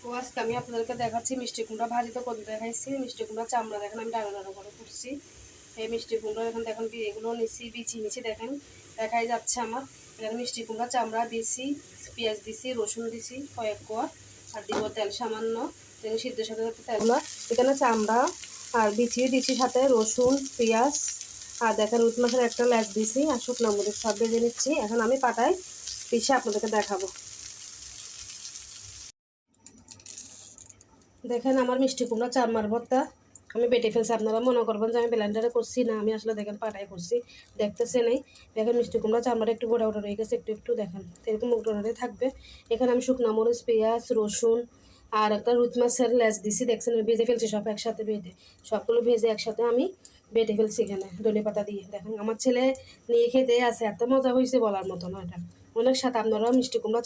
তো আজকে আমি আপনাদেরকে দেখাচ্ছি মিষ্টি কুমড়া ভাজি। তো কত দেখাইছি মিষ্টি কুমড়া চামড়া দেখেন আমি ডালো ডালো করে করছি। এই মিষ্টি কুমড়া এখন দেখেন এগুলো নিচ্ছি বিচি নিচ্ছি দেখেন দেখাই যাচ্ছে আমার। এখানে মিষ্টি কুমড়া চামড়া দিছি, পেঁয়াজ দিছি, রসুন দিছি কয়েক কোয়া, আর দিব তেল সামান্য, সিদ্ধ সাথে তেলগুলো এখানে চামড়া আর বিচিও দিছি, সাথে রসুন পেঁয়াজ আর দেখেন রুট মাছের একটা লেগ দিছি আর শুকনো মরিচ সব ভেজে নিচ্ছি। এখন আমি পাটায় পিষে আপনাদেরকে দেখাবো। দেখেন আমার মিষ্টি কুমড়া চারমার ভর্তা আমি বেটে ফেলছি। আপনারা মনে করবেন যে আমি ব্লেন্ডারে করছি, না আমি আসলে দেখেন পাটায় করছি, দেখতেছে নেই। দেখেন মিষ্টি কুমড়া চারমার একটু গোটা গোটা রয়ে গেছে, একটু একটু দেখেন এরকম গোটা থাকবে। এখানে আমি শুকনো মরিচ পেঁয়াজ রসুন আর একটা রুট মাছের লেজ দিছি, দেখছেন আমি ভেজে ফেলছি সব একসাথে বেটে, সবগুলো ভেজে একসাথে আমি বেটে ফেলছি এখানে ধনে পাতা দিয়ে। দেখেন আমার ছেলে নিয়ে খেতে আছে, এত মজা হয়েছে বলার মতো না, এটা অনেক সাথে। আপনারাও মিষ্টি কুমড়া